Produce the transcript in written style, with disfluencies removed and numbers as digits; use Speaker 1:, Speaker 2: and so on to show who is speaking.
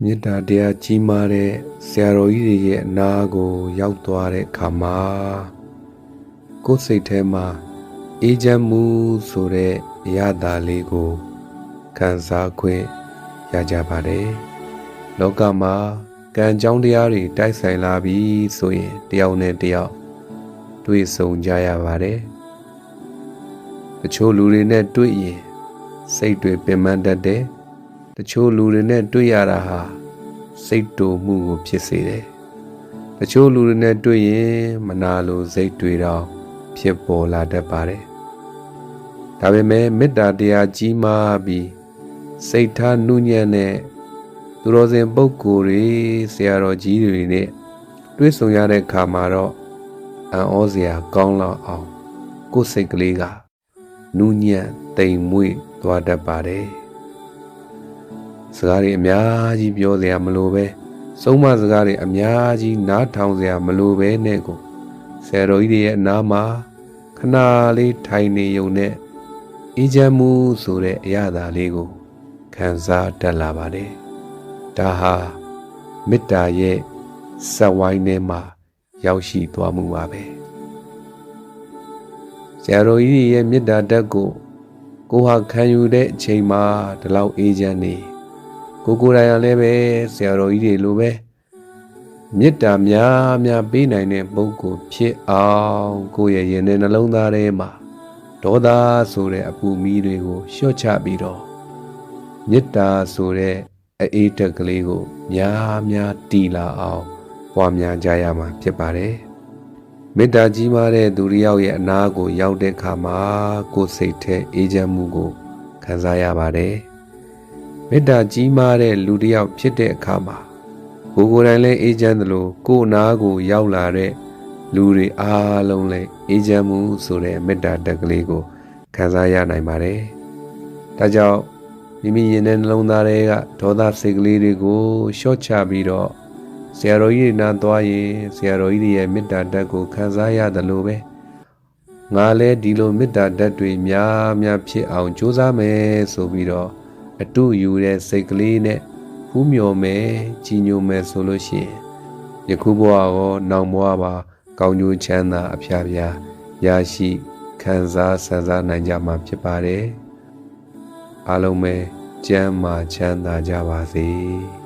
Speaker 1: မေတ္တာတရားကြီးမားတဲ့ဆရာတော်ကြီးတွေရဲ့အနာကိုရောက်သွားတဲ့အခါမှာကိုယ်စိတ်ထဲမှာအေးချမ်းမှုဆိုတဲ့အရာသာလေးကိုခံစားခွင့်ရကြပါတယ်။လောကမှာကံကြောင်းတရားတွေတိုက်ဆိုင်လာပြီဆိုရင်တယောက်နဲ့တယောက်တွေ့ဆုံကြရပါတယ်။တချို့လူတွေနဲ့တွေ့ရင်စိတ်တွေပင်ပန်းတတ်တယ်။တချို့လူတွေနဲ့တွေ့ရတာဟာစိတ်တူမှုကိုဖြစ်စေတယ်။တချို့လူတွေနဲ့တွေ့ရင်မနာလိုစိတ်တွေတော့ဖြစ်ပေါ်လာတတ်ပါတယ်။ဒါပေမဲ့မေတ္တာတရားကြီးမားပြီးစိတ်ထားနှုညံ့တဲ့သူတော်စင်ပုဂ္ဂိုလ်တွေဆရာတော်ကြီးတွေနဲ့တွေ့ဆုံရတဲ့အခါမှာတော့အံ့ဩစရာကောင်းလောက်အောင်ကိုယ်စိတ်ကလေးကနှုညံ့တိမ်မွေ့သွားတတ်ပါတယ်။စကားတွေအများကြီးပြောစရာမလိုပဲဆုံးမစကားတွေအများကြီးနားထောင်စရာမလိုပဲနဲ့ကိုဆရာတော်ကြီးတွေရဲ့အနားမှာခဏလေးထိုင်နေုံနဲ့အေးချမ်းမှုဆိုတဲ့အရာသာလေးကိုခံစားတတ်လာပါတယ်။ဒါဟာမေတ္တာရဲ့စက်ဝိုင်းထဲမှာရောက်ရှိသွားမှုပါပဲ။ဆရာတော်ကြီးရဲ့မေတ္တာဓာတ်ကိုဟာခံယူတဲ့အချိန်မှာဒီလောက်အေးချမ်းနေကိုယ်တိုင်ရလည်းပဲဆရာတော်ကြီးတွေလိုပဲမေတ္တာများပေးနိုင်တဲ့ပုဂ္ဂိုလ်ဖြစ်အောင်ကိုယ့်ရဲ့ရင်ထဲနှလုံးသားထဲမှာဒေါသဆိုတဲ့အပူမီးတွေကိုလျှော့ချပြီးတော့မေတ္တာဆိုတဲ့အေးတက်ကလေးကိုများတီလာအောင်ပွားများကြရမှာဖြစ်ပါတယ်။မေတ္တာကြီးမားတဲ့သူတစ်ယောက်ရဲ့အနာကိုရောက်တဲ့အခါမှာကိုယ်စိတ်ထဲအေးချမ်းမှုကိုခံစားရပါတယ်။မေတ္တာကြီးမားတဲ့လူတစ်ယောက်ဖြစ်တဲ့အခါမှာကိုယ်တိုင်လည်းအေးချမ်းသလိုကိုယ်အနာကိုရောက်လာတဲ့လူတွေအားလုံးလည်းအေးချမ်းမှုဆိုတဲ့မေတ္တာတက်ကလေးကိုခံစားရနိုင်ပါတယ်။ဒါကြောင့်မိမိရင်ထဲနှလုံးသားထဲကဒေါသစိတ်ကလေးတွေကိုလျှော့ချပြီးတော့ဆရာတော်ကြီးနာသွားရင်ဆရာတော်ကြီးရဲ့မေတ္တာဓာတ်ကိုခံစားရတယ်လို့ပဲငါလည်းဒီလိုမေတ္တာဓာတ်တွေများဖြစ်အောင်ကြိုးစားမယ်ဆိုပြီးတော့အတူယူတဲ့စိတ်ကလေးနဲ့ဖူးမြော်မယ်ကြီးညိုမယ်ဆိုလို့ရှိရင်ယခုဘဝရောနောက်ဘဝပါကောင်းကျိုးချမ်းသာအဖျားဖျားရရှိခံစားဆန်းစားနိုင်ကြမှာဖြစ်ပါတယ်အားလုံးပဲကျမ်းမာချမ်းသာကြပါစေ